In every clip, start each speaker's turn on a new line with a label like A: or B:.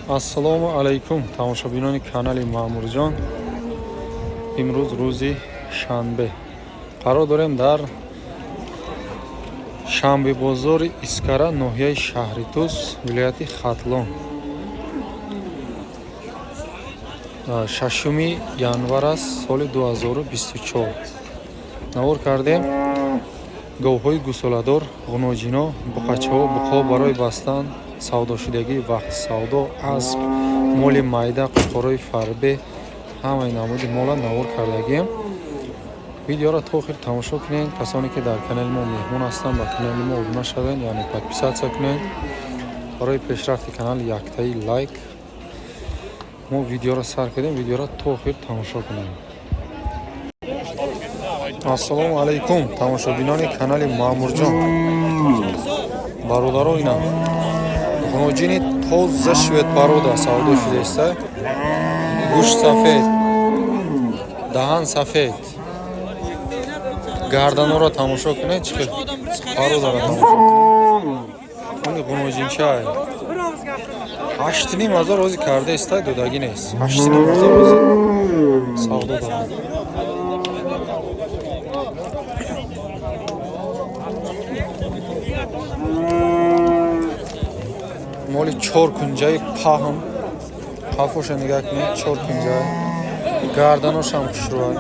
A: Ассалому алайкум тамошобинони канали Маъмурҷон. Имрӯз рӯзи шанбе. Қарор дорем дар Шанбебозори Искара, ноҳияи шаҳри Тус, вилояти Хатлон. 6 январ аст, соли 2024. навор кардем говҳои гусоладор, ғуноҷино, буқачаҳо, буқҳо барои бастан, савдошудагии вақти савдо, асб, моли майда, қуқорои фарбе, ҳамаи намуди мола навор кардагием. видеоро то охир тамошо кунед. касоне ки дар канали мо меҳмон ҳастанд, ба канали мо обуна шавед, яъне подписатсия кунед. барои пешрафти канали яктаи лайк. мо видеоро сар кардем, видеоро то охир тамошо кунед. ассалому алайкум тамошобинони канали Маъмурҷон. бародаро ина ғуноҷини тоза шведбарода савдо шудааста. гӯшт сафед, даҳан сафед, гарданоро тамошо кунед. чӣ хел бародаро тамошо кунед. они ғуноҷинчаи 8500 рози кардааста, додагӣ нест. 8500 рози савдо дорад. моли 4 кунҷаи паҳм, қафоша нигоҳ кунед. 4 кунҷаи гарданошам хушрӯад.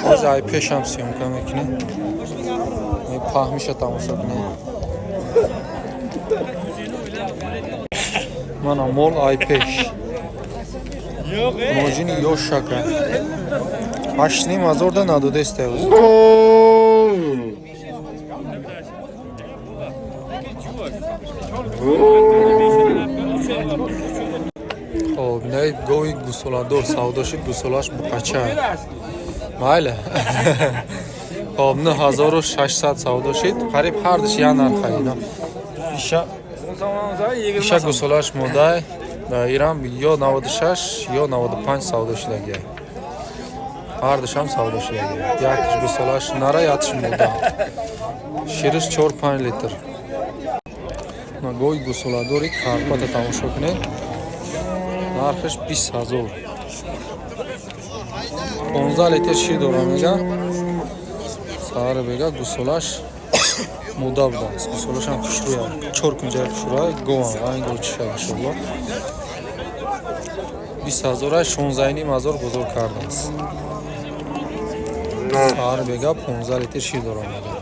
A: ҳозир ай пешам сёмка мекунед. паҳмиша тамошо кунед. мана мол ай пеш моҷини ёшака 8500 да надодеста. хоб най гоҳи гусоладор савдо шуд. гусолаш буқача майла. хоб 9600 савдо шуд. қариб ҳардаш як нарха. иша гусолаш модай ирам ё 96 ё 95 савдо шудагия. ҳардашам савдо шудагия. яктиш гусолаш нара, яктиш мода. шириш 4-5 литр. гоҳи гусоладори карпата тамошо кунед. нархаш 20000. 15 литр шир дора мега. сар бега гусолаш мода будааст. гусолашам хушрӯя. 4 кунҷаи хушрӯя гоам айн гочиша иншоалло. 20000 16500 бозор кардааст. сар бега 15 литр шир дора мега.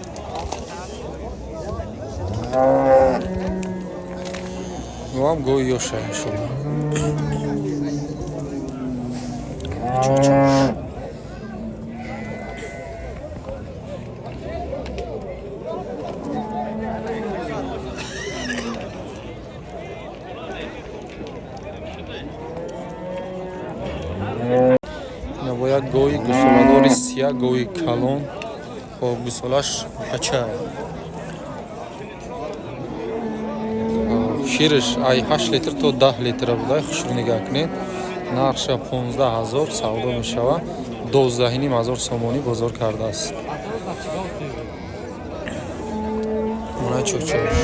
A: гоам гоҳи ёша иншоалло. навояд гоҳи гусоладори сия, гоҳи калон бо гусолаш ача. шириш ай 8 литр то 10 литр будай. хушрӯ нигоҳ кунед. нархша 15000 савдо мешавад. 12500 сомонӣ бозор кардааст. мана чӯчош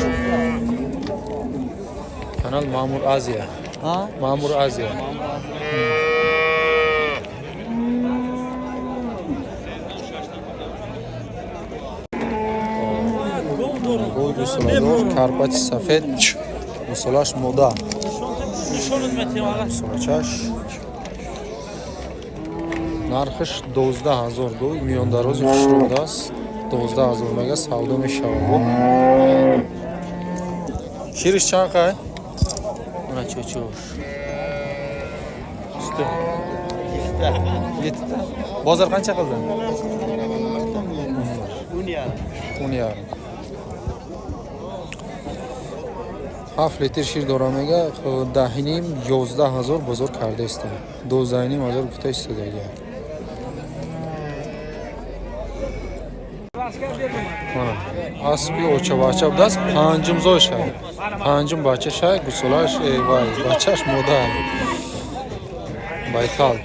A: канал Маъмур Азия. Маъмур Азия. гоҳи гусоладор карпати сафед, гусолаш мода. гусолачаш нархаш 12000. гоҳи миёндарози хушрӯдааст. 12000 мега савдо мешавад. шириш чанд қай? мана чӯчош бозор қанча қилdi? 10,5. 7 литр шир дора мега. 10,5-11000 бозор кардааста. 12500 гуфта истодагия. мана асби очабача будааст. панҷум зоша. панҷум бачаша гусолаш вай бачаш мода. байтал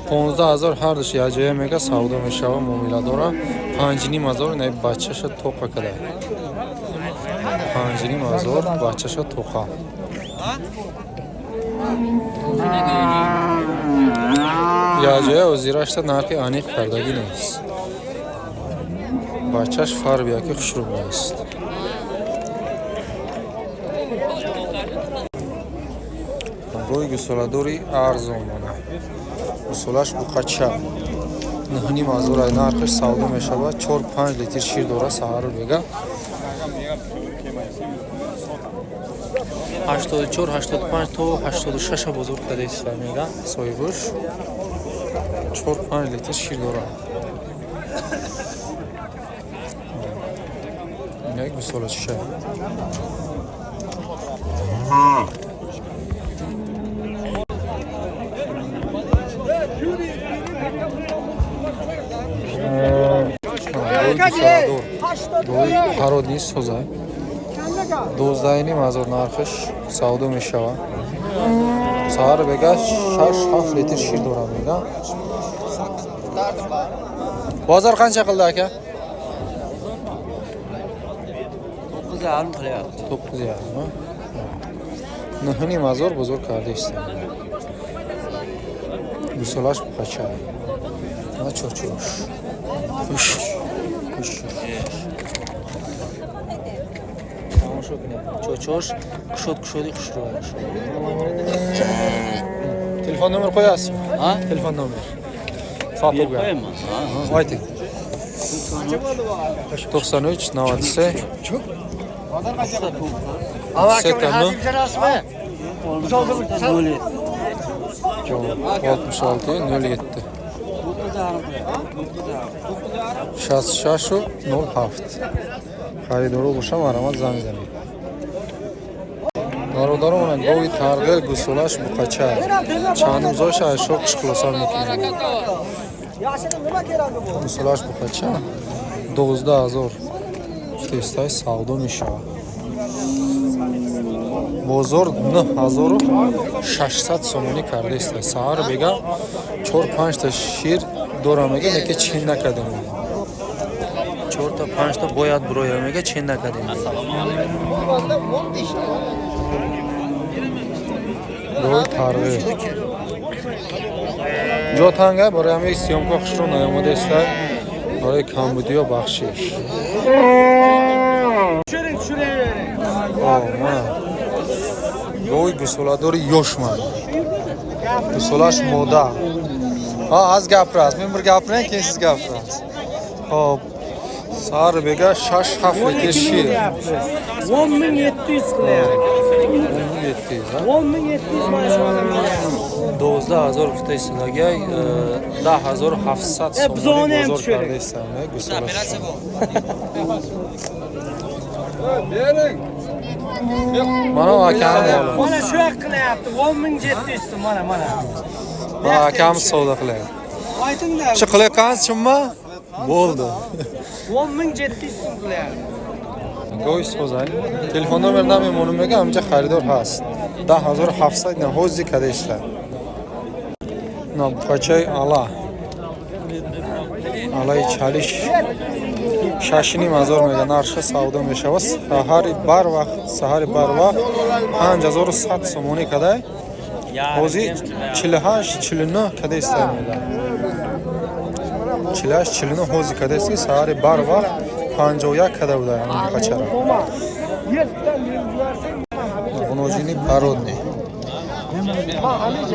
A: 15000 ҳардаш якҷоя мега савдо мешава. муомиладора 5500 ина бачаша тоқа када. 5 5,500 бачаша туқа. Яҷоя озирашта нархи аниқ кардагӣ нест. Бачаш фарби яке хушруб нест. Рӯи гусоладори арзон мана. Гусолаш буқача. 9,500 нархиш савдо мешавад. 4-5 литр шир дора саҳар бега. 84-85 то 86 бозор кадеста мега соҳибуш. 4-5 литр шир дора. Як гусола чиша. Ҳарод нист ҳозай. 12,500 нархиш савдо мешавад. Саҳар бега 6-7 литр шир дорам мега. Бозор қанча қилди ака?
B: 9,5 qilyapti.
A: 9,5. 9,500 bozor kardiysan. Gusolash buqacha. Na cho'chosh. Xush. Cho'chosh, qushodi xushroq. Telefon nomer qo'yasizmi?
B: Ha?
A: Telefon nomer. Sotuvga.
B: Qo'yaman.
A: Ayting. 93 97 66 07 66 07 خریدارو باشم مرامت زنگ زنید. برادرم من گوی ترقیل گسولش بقچه چندم زایش اشاق خلاصا میکنم. گسولش بقچه 12,000 تستای سودا میشه. بازار 9,600 سومونی کرده است. سهار بگه 4-5 تا شیر دورم میگه نکه چین نکردم. 4 تا 5 تا باید برای میگه چین نکردم. روی ترقی جا تنگه برای همه سیامکا خشرون نیامده است. برای کمبودی و بخشش. گوی گسولادوری یوش من. گسولاش مودا. از گپ راست. من بر گپ نه که از گپ راست. خب سار بگه 6-7 لیتر شیر.
C: 10,700 qilyapti. 10,700 mana shu odamga.
A: 12,000 gufta sizlarga 10,700 so'mlik bozor kardaysan. Gusolash. Mana akam ola.
C: Mana shu yoq qilyapti. 10,700 mana.
A: Mana akam savdo qilyapti.
C: Aytingda.
A: Shu qilayotganingiz-chunmi? Bo'ldi.
C: 10,700 qilyapti.
A: گوی سوزای تلفن نمبر نمیمونم میگم اینجا خریدار هست 10,700 نه حوزی کدیشته نه بچه алай чалиш 6,500 میگه نرخ سودا میشه و سحری بار وقت 5,100 سومونی کدای حوزی 48-49 کدیشته میگه 48-49 حوزی کدیشته سحری بار وقت 51 کده بوده همین قچه را غنوجینی پرودنی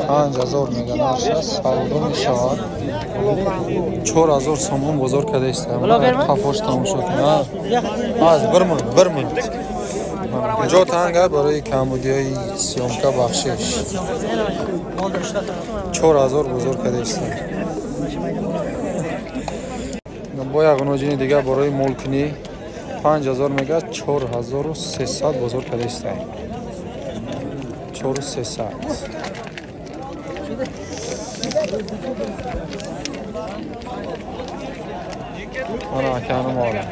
A: 5,000 میگه نرشه سودا میشود 4,000 سومون بزرگ کده است خفاش تموم شد نه از برمون جا تنگه برای کمبودی های سیامکا بخشش 4,000 بزرگ کده است با یک غنوجینی دیگه برای مولکنی 5,000 میگه 4,300 بزرگ کده است 4,300 mana akanim ola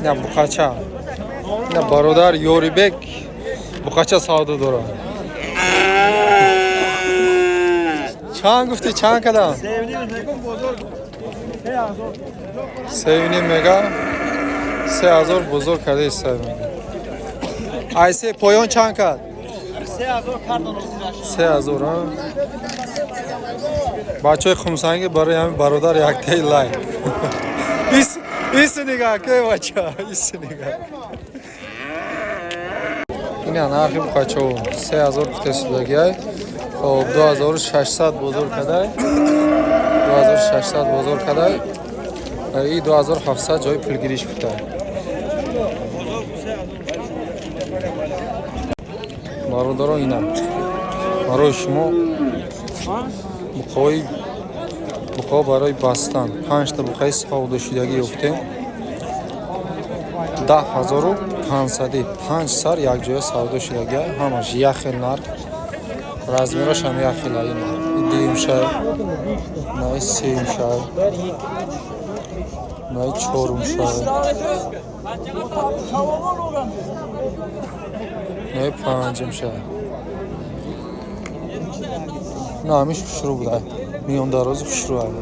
A: نه buqacha نه برادر یوریبک buqacha savdo dora چند گفتی چند کدام؟
C: 3,000 بزرگ 3,000
A: Sevini mega 3000 bozor karda istayman. Ayse poyon chand kad? 3000 ha. Bachoi khumsangi baraye hami barodar yaktay lay. Is nigah ke bacha, is nigah. Ina narxi buqacho 3000 putesudagay. Xo'p 2600 bozor kaday. 2600 bozor kaday. ای 2700 جای پولگیریش بوده. برادران اینا برای شما بقای برای بستن 5 تا بقای سودا شدگی افته 10500 5 سر یک جای سودا شدگی همش یخل نر رزمیراش هم یخل اینا دیم شای نای سیم شای نای چهارم شای نای پنجم شای نه همیش خشرو بوده میان دراز خشرو هایی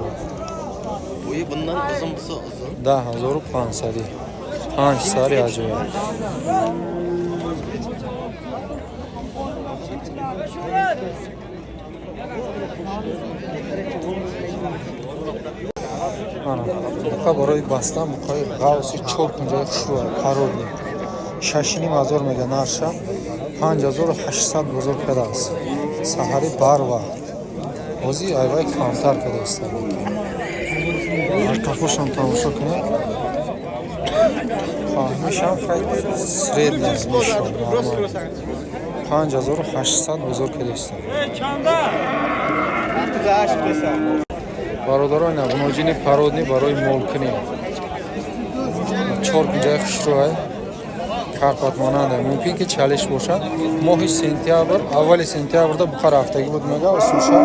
B: Boyu bundan uzun uzun.
A: 10500 5 سر یک جای بقا برای بستن بقای غوصی چور کنجای خشروه پرور نیم 6500 میگه نرشم 5800 بزرگ کده است سحری بر وقت بازی ایوای کمتر کده است کپوش هم تماشا کنه فهمیش هم خیلی سرید نیز میشه 5800 بزرگ کده است برادران غنوجینی پرودنی برای مولکنی چهار کنجای خشروه کارپات ماننده ممکن که چالش باشد ماه سپتامبر اول سپتامبر دا بخار هفتگی بود میگه و سوشا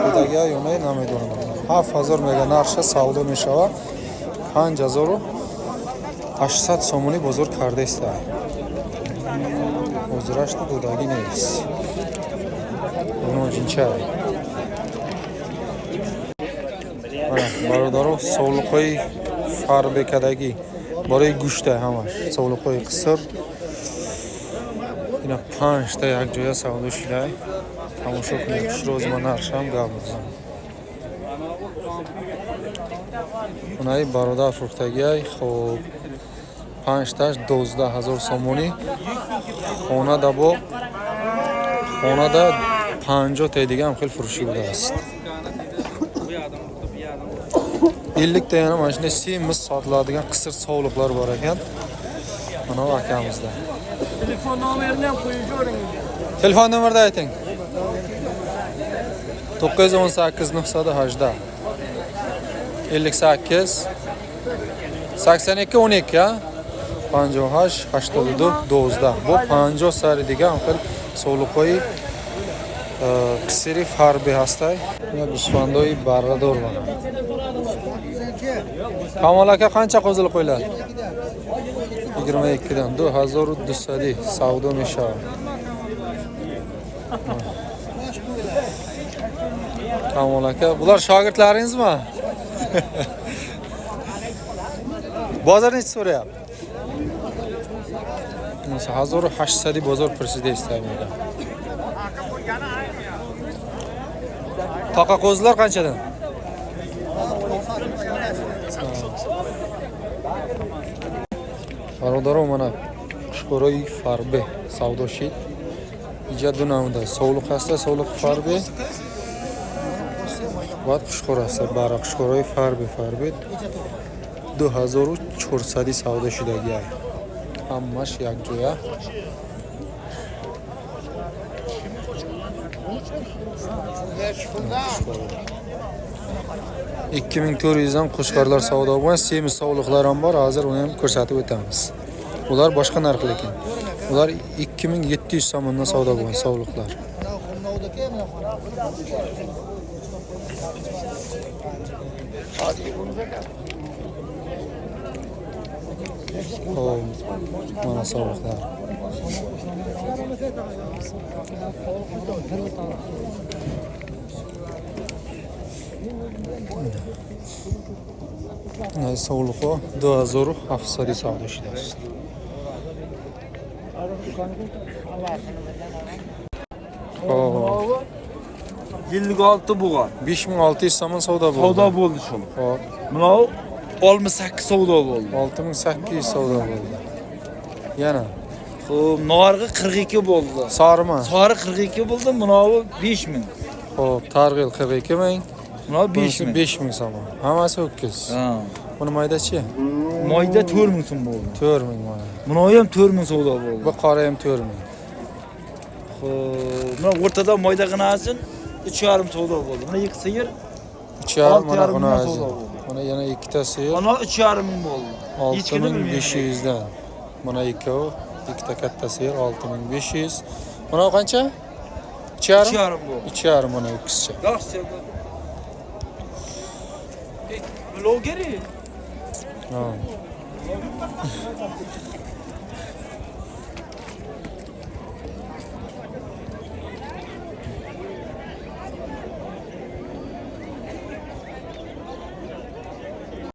A: بودگی یا نه نمیدونم 7000 میگه نرشه سودا میشود 5800 سومونی بزرگ کرده است بزرگش تو بودگی نیست غنوجین چه برادران سولقای فربه کدگی برای گوشته همش سولقای قصر اینا 5 تا یک جای سودا شده تماشا کنید روز ما نرشم گپ بزنم اونایی برادر فروختگی خب 5 تاش 12000 سومونی خونه دا با خونه دا 50 تا دیگه هم خیلی فروشی بوده است 50 ta yana mana shunday semiz sotiladigan qisir sovliqlar bor ekan. Mana bu akamizda.
C: Telefon nomerini ham qo'yib yuboring.
A: Telefon nomerni ayting. 918 980 58 82 12 ha 58 82 12 bu 50 sari degan xil sovliqo'y qisiri farbi hastay. Mana gusvandoy barrador mana. Kamol aka qancha qo'zil qo'yiladi? 22 dan 2200 savdo mishar. Kamol aka, bular shogirdlaringizmi? Bozor necha so'rayapti? 1800 bozor pursida istayman. Taqa qo'zlar qanchadan? Barodarom mana qushqo'roy farbe savdo shid. Ijod namida sovliq hasta, sovliq farbe. Ba'd qushqo'roy hasta, bara qushqo'roy farbe 2400 savdo shidagi. Hammash yak joya. İki ming 400 qushqorlar savdo bo'lgan, semiz sovliqlar ham bor. Hozir uni ham ko'rsatib o'tamiz. Ular boshqa narx lekin. Ular 2700 so'mdan savdo bo'lgan sovliqlar. Oh, mana sovliqlar. Sog'liqo 2700 savdo shidasiz. Hop.
C: 56 buğa.
A: 5600 so'm savdo bo'ldi.
C: Savdo bo'ldi shu.
A: Hop.
C: Bunov 68 savdo bo'ldi.
A: 6800 savdo bo'ldi. Yana
C: Xo'p, narg'i 42 bo'ldi.
A: sarma.
C: Sari 42 bo'ldi, bunovi 5000.
A: Hop, targ'il 42 ming.
C: Bunov
A: Bunisi
C: 5000.
A: 5000 so'm. Hammasi ho'kiz.
C: Ha.
A: Buni maydachi?
C: Moyda 4000 so'm bo'ldi.
A: 4000 mana.
C: Bunovi ham 4000 savdo bo'ldi.
A: Bu qora ham 4000.
C: Xo'p, mana o'rtada moyda g'inasin 3,5 savdo bo'ldi. Mana ikki sigir
A: 3,5 mana
C: 6,5
A: buni
C: ming
A: o'zi.
C: savdo bo'ldi.
A: Mana yana ikkita sigir
C: Mana 3,5 ming bo'ldi. Hech kimni bilmayman.
A: 6500 dan. Mana ikkovi, ikkita katta sigir 6500. Mana qancha? 3,5?
C: 3,5 bo'ldi.
A: 3,5 mana ikkisicha.
C: Yaxshi. Blogeri.
A: Ha.